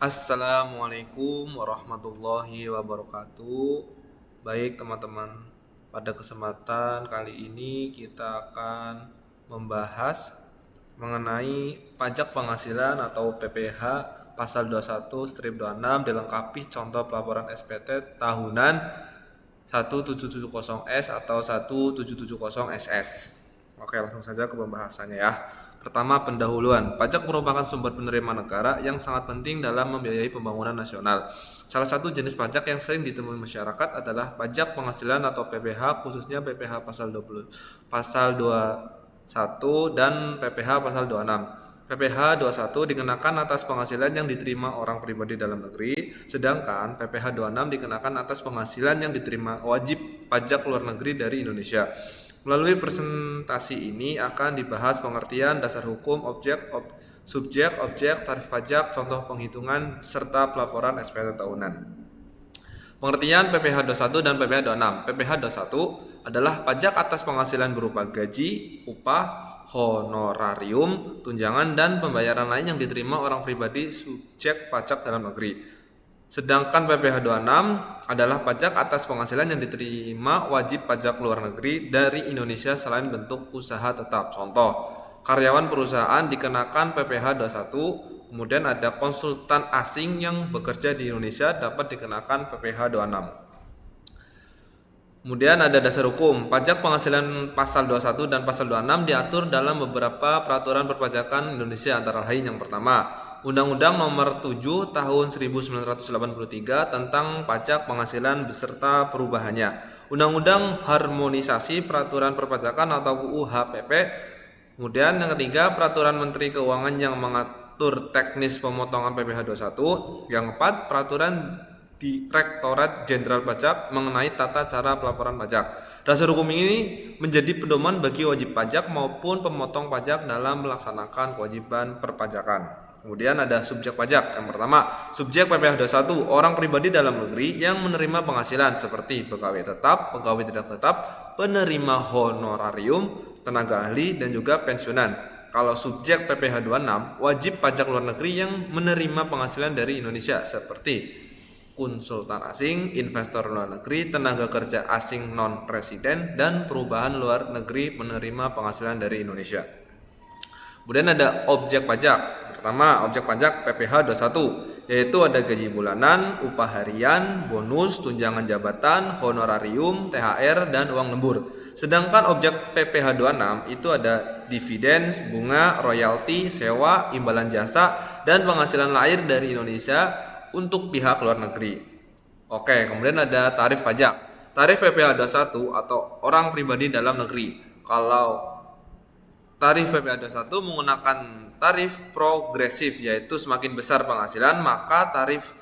Assalamualaikum warahmatullahi wabarakatuh. Baik teman-teman, pada kesempatan kali ini kita akan membahas mengenai pajak penghasilan atau PPh pasal 21 strip 26 dilengkapi contoh pelaporan SPT tahunan 1770S atau 1770SS. Oke, langsung saja ke pembahasannya ya. Pertama, pendahuluan. Pajak merupakan sumber penerimaan negara yang sangat penting dalam membiayai pembangunan nasional. Salah satu jenis pajak yang sering ditemui masyarakat adalah pajak penghasilan atau PPh, khususnya PPh pasal 21 dan PPh pasal 26. PPh 21 dikenakan atas penghasilan yang diterima orang pribadi dalam negeri, sedangkan PPh 26 dikenakan atas penghasilan yang diterima wajib pajak luar negeri dari Indonesia. Melalui presentasi ini akan dibahas pengertian dasar hukum, subjek, objek, tarif pajak, contoh penghitungan, serta pelaporan SPT tahunan. Pengertian PPh 21 dan PPh 26. PPh 21 adalah pajak atas penghasilan berupa gaji, upah, honorarium, tunjangan, dan pembayaran lain yang diterima orang pribadi subjek pajak dalam negeri. Sedangkan PPh 26 adalah pajak atas penghasilan yang diterima wajib pajak luar negeri dari Indonesia selain bentuk usaha tetap. Contoh, karyawan perusahaan dikenakan PPh 21, kemudian ada konsultan asing yang bekerja di Indonesia dapat dikenakan PPh 26. Kemudian ada dasar hukum. Pajak penghasilan pasal 21 dan pasal 26 diatur dalam beberapa peraturan perpajakan Indonesia, antara lain yang pertama, Undang-Undang Nomor 7 Tahun 1983 tentang Pajak Penghasilan beserta perubahannya, Undang-Undang Harmonisasi Peraturan Perpajakan atau UU HPP. Kemudian yang ketiga, Peraturan Menteri Keuangan yang mengatur teknis pemotongan PPh 21. Yang keempat, Peraturan Direktorat Jenderal Pajak mengenai tata cara pelaporan pajak. Dasar hukum ini menjadi pedoman bagi wajib pajak maupun pemotong pajak dalam melaksanakan kewajiban perpajakan. Kemudian ada subjek pajak. Yang pertama, subjek PPh 21 orang pribadi dalam negeri yang menerima penghasilan seperti pegawai tetap, pegawai tidak tetap, penerima honorarium, tenaga ahli, dan juga pensiunan. Kalau subjek PPh 26 wajib pajak luar negeri yang menerima penghasilan dari Indonesia seperti konsultan asing, investor luar negeri, tenaga kerja asing non-residen, dan perubahan luar negeri menerima penghasilan dari Indonesia. Kemudian ada objek pajak. Pertama, objek pajak PPh 21, yaitu ada gaji bulanan, upah harian, bonus, tunjangan jabatan, honorarium, THR, dan uang lembur. Sedangkan objek PPh 26 itu ada dividen, bunga, royalti, sewa, imbalan jasa, dan penghasilan lain dari Indonesia untuk pihak luar negeri. Oke, kemudian ada tarif pajak. Tarif PPh 21 atau orang pribadi dalam negeri. Kalau tarif PPh 21 menggunakan tarif progresif, yaitu semakin besar penghasilan maka tarif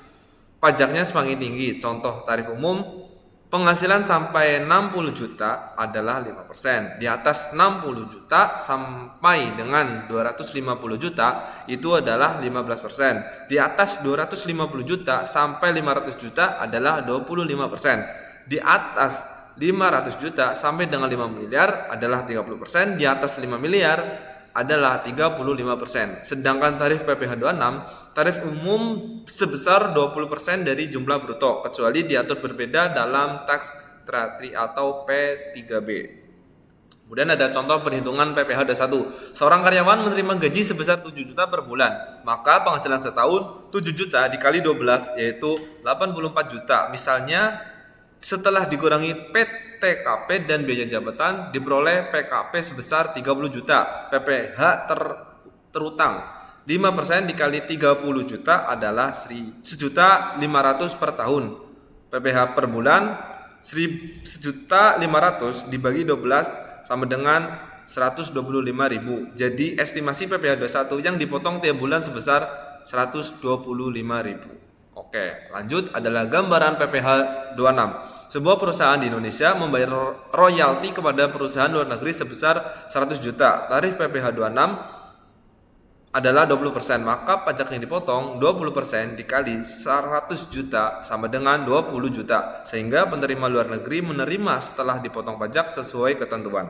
pajaknya semakin tinggi. Contoh tarif umum, penghasilan sampai 60 juta adalah 5%. Di atas 60 juta sampai dengan 250 juta itu adalah 15%. Di atas 250 juta sampai 500 juta adalah 25%. Di atas 500 juta sampai dengan 5 miliar adalah 30%, di atas 5 miliar adalah 35%. Sedangkan tarif PPh 26, tarif umum sebesar 20% dari jumlah bruto, kecuali diatur berbeda dalam tax treaty atau P3B. Kemudian ada contoh perhitungan PPh 21. Seorang karyawan menerima gaji sebesar 7 juta per bulan, maka penghasilan setahun 7 juta dikali 12 yaitu 84 juta. Misalnya setelah dikurangi PTKP dan biaya jabatan diperoleh PKP sebesar 30 juta. PPh terutang 5% dikali 30 juta adalah 1.500.000 per tahun. PPh per bulan 1.500.000 dibagi 12 sama dengan 125.000. Jadi estimasi PPh 21 yang dipotong tiap bulan sebesar 125.000. Oke, lanjut adalah gambaran PPh 26. Sebuah perusahaan di Indonesia membayar royalti kepada perusahaan luar negeri sebesar 100 juta. Tarif PPh 26 adalah 20%, maka pajak yang dipotong 20% dikali 100 juta sama dengan 20 juta. Sehingga penerima luar negeri menerima setelah dipotong pajak sesuai ketentuan.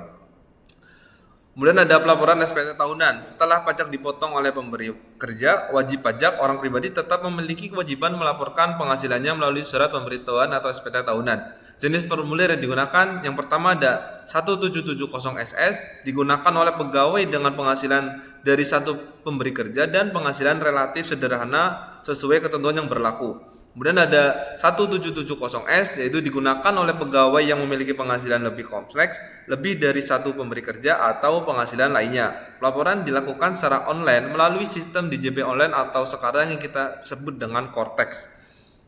Kemudian ada pelaporan SPT tahunan. Setelah pajak dipotong oleh pemberi kerja, wajib pajak orang pribadi tetap memiliki kewajiban melaporkan penghasilannya melalui surat pemberitahuan atau SPT tahunan. Jenis formulir yang digunakan, yang pertama ada 1770SS, digunakan oleh pegawai dengan penghasilan dari satu pemberi kerja dan penghasilan relatif sederhana sesuai ketentuan yang berlaku. Kemudian ada 1770S, yaitu digunakan oleh pegawai yang memiliki penghasilan lebih kompleks, lebih dari satu pemberi kerja atau penghasilan lainnya. Pelaporan dilakukan secara online melalui sistem DJP online atau sekarang yang kita sebut dengan Cortex.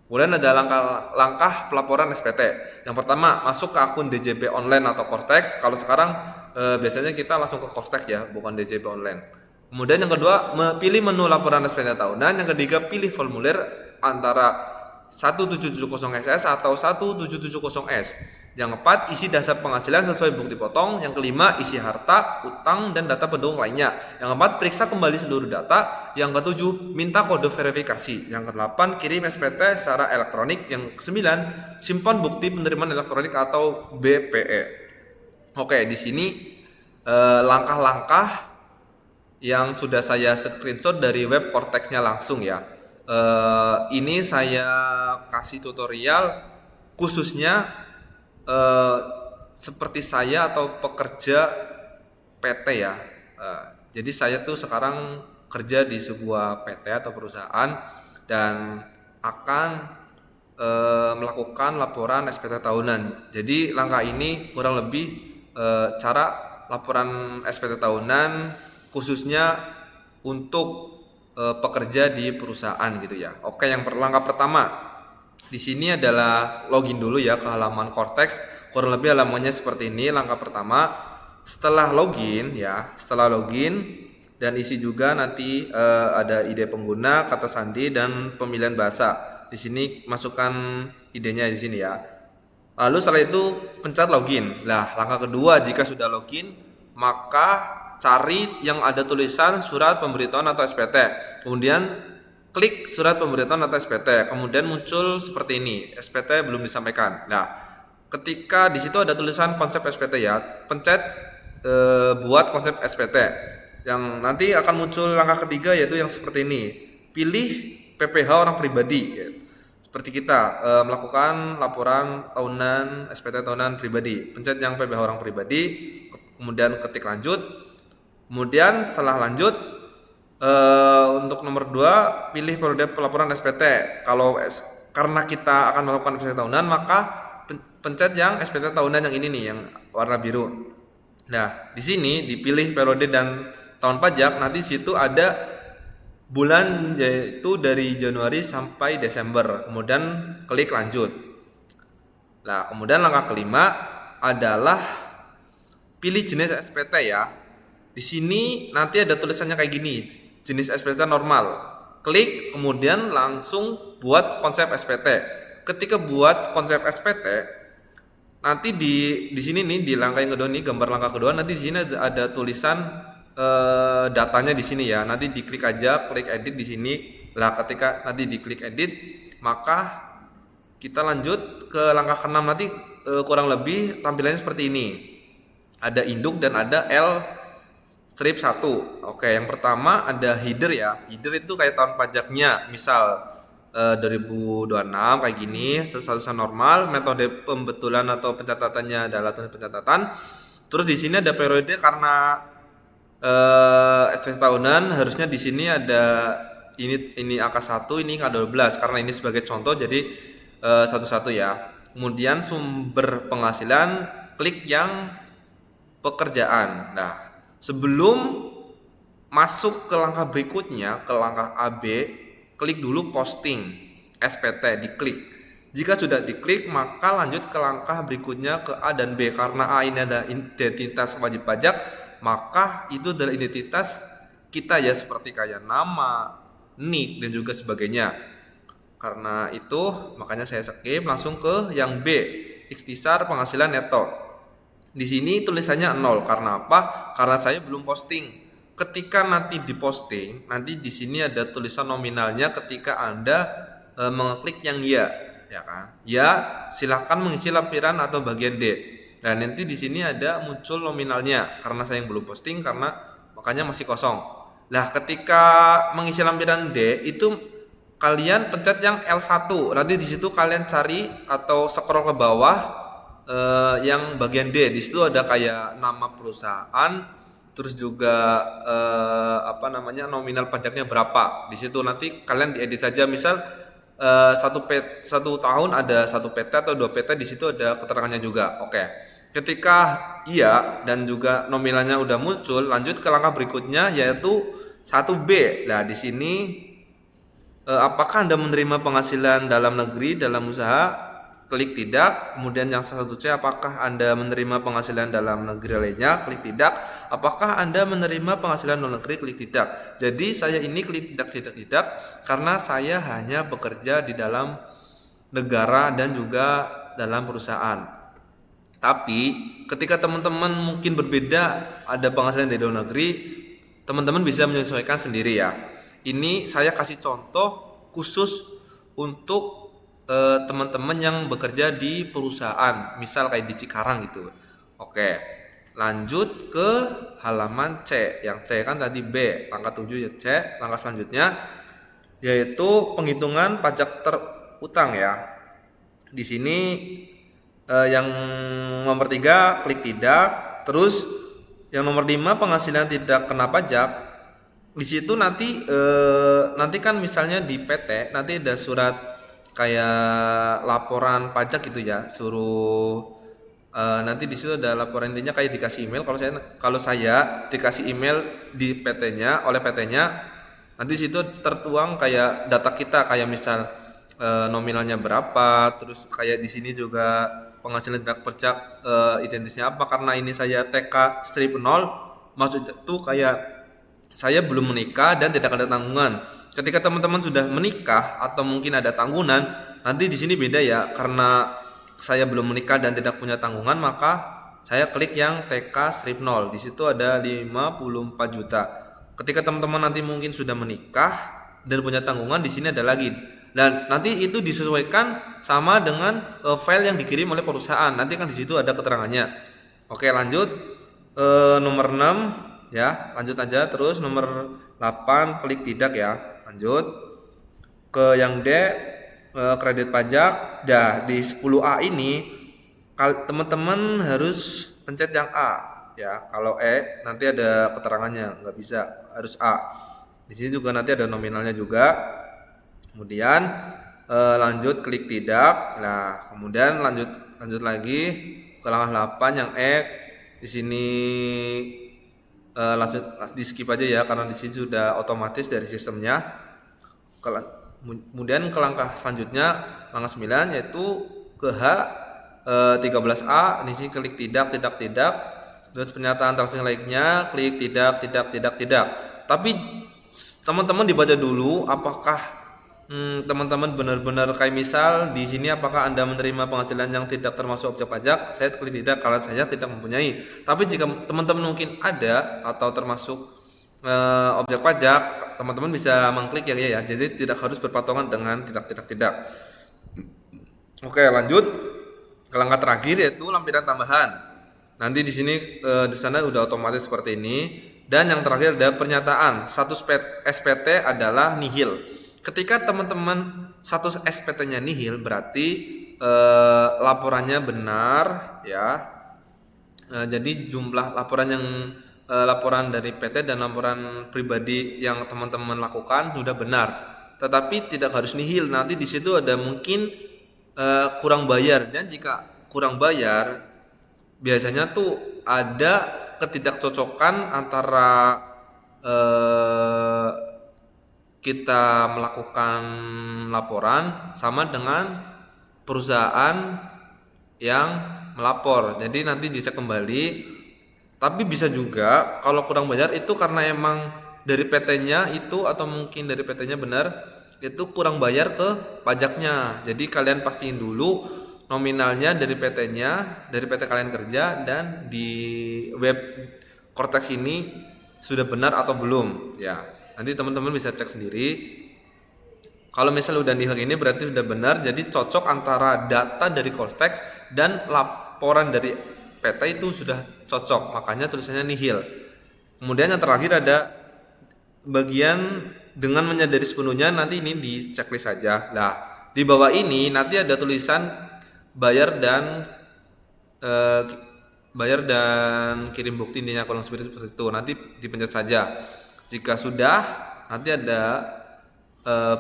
Kemudian ada langkah pelaporan SPT. Yang pertama, masuk ke akun DJP online atau Cortex. Kalau sekarang biasanya kita langsung ke Cortex ya, bukan DJP online. Kemudian yang kedua, pilih menu laporan SPT tahunan. Yang ketiga, pilih formulir antara 1770SS atau 1770S. Yang keempat, isi dasar penghasilan sesuai bukti potong. Yang kelima, isi harta, utang, dan data pendukung lainnya. Yang keempat, periksa kembali seluruh data. Yang ketujuh, minta kode verifikasi. Yang kedelapan, kirim SPT secara elektronik. Yang kesembilan, simpan bukti penerimaan elektronik atau BPE. Oke, di sini langkah-langkah yang sudah saya screenshot dari web Cortex-nya langsung ya. Ini saya kasih tutorial khususnya seperti saya atau pekerja PT ya. Jadi saya tuh sekarang kerja di sebuah PT atau perusahaan dan akan melakukan laporan SPT tahunan. Jadi langkah ini kurang lebih cara laporan SPT tahunan khususnya untuk pekerja di perusahaan gitu ya. Oke, yang langkah pertama di sini adalah login dulu ya ke halaman Cortex. Kurang lebih halamannya seperti ini. Langkah pertama, setelah login dan isi juga nanti ada ide pengguna, kata sandi dan pemilihan bahasa. Di sini masukkan idenya di sini ya. Lalu setelah itu pencet login. Nah, langkah kedua, jika sudah login maka cari yang ada tulisan surat pemberitahuan atau SPT. Kemudian klik surat pemberitahuan atau SPT. Kemudian muncul seperti ini, SPT belum disampaikan. Nah, ketika di situ ada tulisan konsep SPT ya, pencet buat konsep SPT. Yang nanti akan muncul langkah ketiga yaitu yang seperti ini. Pilih PPH orang pribadi. Seperti kita melakukan laporan tahunan SPT tahunan pribadi. Pencet yang PPH orang pribadi, kemudian ketik lanjut. Kemudian setelah lanjut untuk nomor 2 pilih periode pelaporan SPT. Karena kita akan melakukan SPT tahunan maka pencet yang SPT tahunan yang ini nih yang warna biru. Nah, di sini dipilih periode dan tahun pajak. Nanti situ ada bulan yaitu dari Januari sampai Desember. Kemudian klik lanjut. Nah, kemudian langkah kelima adalah pilih jenis SPT ya. Di sini nanti ada tulisannya kayak gini, jenis SPT normal. Klik, kemudian langsung buat konsep SPT. Ketika buat konsep SPT, nanti di sini nih di langkah yang kedua nih, gambar langkah kedua, nanti di sini ada tulisan datanya di sini ya. Nanti diklik aja, klik edit di sini. Lah, ketika nanti diklik edit, maka kita lanjut ke langkah ke-6 nanti kurang lebih tampilannya seperti ini. Ada induk dan ada Strip 1. Oke, yang pertama ada header ya. Header itu kayak tahun pajaknya. Misal 2026 kayak gini, terus statusnya normal, metode pembetulan atau pencatatannya adalah tulis pencatatan. Terus di sini ada periode karena SPT tahunan harusnya di sini ada ini angka 1, ini angka 12 karena ini sebagai contoh jadi satu-satu ya. Kemudian sumber penghasilan, klik yang pekerjaan. Nah, sebelum masuk ke langkah berikutnya, ke langkah AB, klik dulu posting SPT, diklik. Jika sudah diklik, maka lanjut ke langkah berikutnya ke A dan B. Karena A ini adalah identitas wajib pajak, maka itu adalah identitas kita ya, seperti kayak nama, NIK, dan juga sebagainya. Karena itu, makanya saya skip langsung ke yang B, ikhtisar penghasilan neto. Di sini tulisannya 0 karena apa? Karena saya belum posting. Ketika nanti diposting, nanti di sini ada tulisan nominalnya ketika Anda mengklik yang ya kan? Ya, silakan mengisi lampiran atau bagian D. Dan nanti di sini ada muncul nominalnya karena saya yang belum posting karena makanya masih kosong. Nah, ketika mengisi lampiran D itu kalian pencet yang L1. Nanti di situ kalian cari atau scroll ke bawah yang bagian D. Di situ ada kayak nama perusahaan, terus juga nominal pajaknya berapa. Di situ nanti kalian diedit saja, misal satu tahun ada 1 PT atau 2 PT, di situ ada keterangannya juga. Oke. Ketika iya dan juga nominalnya udah muncul, lanjut ke langkah berikutnya yaitu 1B. Nah, di sini apakah Anda menerima penghasilan dalam negeri dalam usaha? Klik tidak. Kemudian yang 1C, apakah Anda menerima penghasilan dalam negeri lainnya? Klik tidak. Apakah Anda menerima penghasilan luar negeri? Klik tidak. Jadi saya ini klik tidak karena saya hanya bekerja di dalam negara dan juga dalam perusahaan. Tapi ketika teman-teman mungkin berbeda, ada penghasilan dari luar negeri, teman-teman bisa menyesuaikan sendiri ya. Ini saya kasih contoh khusus untuk teman-teman yang bekerja di perusahaan, misal kayak di Cikarang gitu. Oke, lanjut ke halaman C. Yang C kan tadi B, langkah 7 ya C. Langkah selanjutnya yaitu penghitungan pajak terutang ya. Di sini yang nomor 3 klik tidak. Terus yang nomor 5 penghasilan tidak kena pajak. Di situ nanti kan misalnya di PT nanti ada surat kayak laporan pajak gitu ya, suruh nanti di situ ada laporan, intinya kayak dikasih email. Kalau saya dikasih email di PT-nya oleh PT-nya, nanti situ tertuang kayak data kita, kayak misal nominalnya berapa, terus kayak di sini juga penghasilan tidak pajak identitasnya apa. Karena ini saya TK strip 0, maksudnya tuh kayak saya belum menikah dan tidak ada tanggungan. Ketika teman-teman sudah menikah atau mungkin ada tanggungan, nanti di sini beda ya. Karena saya belum menikah dan tidak punya tanggungan, maka saya klik yang TK strip 0. Di situ ada 54 juta. Ketika teman-teman nanti mungkin sudah menikah dan punya tanggungan, di sini ada lagi. Dan nanti itu disesuaikan sama dengan file yang dikirim oleh perusahaan. Nanti kan di situ ada keterangannya. Oke, lanjut nomor 6 ya, lanjut aja. Terus nomor 8 klik tidak ya. Lanjut ke yang D, kredit pajak. Nah, di 10A ini teman-teman harus pencet yang A ya. Kalau E nanti ada keterangannya, nggak bisa, harus A. Di sini juga nanti ada nominalnya juga. Kemudian lanjut klik tidak. Nah, kemudian lanjut lagi ke langkah 8 yang E. Di sini lanjut di skip aja ya karena di sini sudah otomatis dari sistemnya. Kemudian ke langkah selanjutnya, langkah 9 yaitu ke H 13A. Di sini klik tidak. Terus pernyataan transaksi lainnya klik tidak. Tapi teman-teman dibaca dulu apakah teman-teman benar-benar kayak misal di sini apakah Anda menerima penghasilan yang tidak termasuk objek pajak. Saya klik tidak karena saya tidak mempunyai. Tapi jika teman-teman mungkin ada atau termasuk objek pajak, teman-teman bisa mengklik ya. Jadi tidak harus berpatongan dengan tidak. Oke, lanjut ke langkah terakhir yaitu lampiran tambahan. Nanti di sini di sana udah otomatis seperti ini. Dan yang terakhir ada pernyataan status SPT adalah nihil. Ketika teman-teman status SPT-nya nihil, berarti laporannya benar ya. Jadi jumlah laporan yang laporan dari PT dan laporan pribadi yang teman-teman lakukan sudah benar. Tetapi tidak harus nihil. Nanti di situ ada mungkin kurang bayar, dan jika kurang bayar biasanya tuh ada ketidakcocokan antara kita melakukan laporan sama dengan perusahaan yang melapor. Jadi nanti dicek kembali. Tapi bisa juga kalau kurang bayar itu karena emang dari PT-nya itu atau mungkin dari PT-nya benar itu kurang bayar ke pajaknya. Jadi kalian pastiin dulu nominalnya dari PT-nya, dari PT kalian kerja, dan di web Cortex ini sudah benar atau belum ya. Nanti teman-teman bisa cek sendiri. Kalau misalnya udah nihil ini berarti sudah benar. Jadi cocok antara data dari Cortex dan laporan dari peta itu sudah cocok, makanya tulisannya nihil. Kemudian yang terakhir ada bagian dengan menyadari sepenuhnya, nanti ini di checklist saja. Nah, di bawah ini nanti ada tulisan bayar dan kirim bukti, intinya kolom seperti itu. Nanti dipencet saja. Jika sudah, nanti ada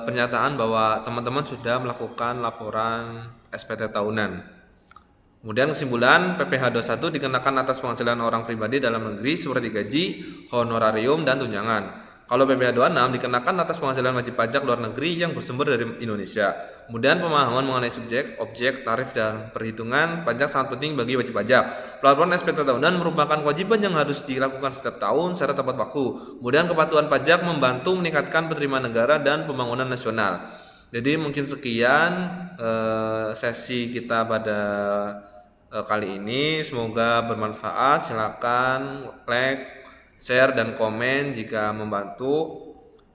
pernyataan bahwa teman-teman sudah melakukan laporan SPT tahunan. Kemudian kesimpulan, PPh 21 dikenakan atas penghasilan orang pribadi dalam negeri seperti gaji, honorarium, dan tunjangan. Kalau PPh 26 dikenakan atas penghasilan wajib pajak luar negeri yang bersumber dari Indonesia. Kemudian pemahaman mengenai subjek, objek, tarif, dan perhitungan pajak sangat penting bagi wajib pajak. Pelaporan SPT tahunan merupakan kewajiban yang harus dilakukan setiap tahun secara tepat waktu. Kemudian kepatuhan pajak membantu meningkatkan penerimaan negara dan pembangunan nasional. Jadi mungkin sekian sesi kita pada kali ini, semoga bermanfaat. Silakan like, share, dan komen jika membantu.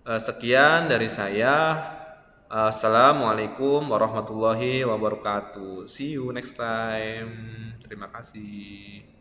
Sekian dari saya. Assalamualaikum warahmatullahi wabarakatuh. See you next time. Terima kasih.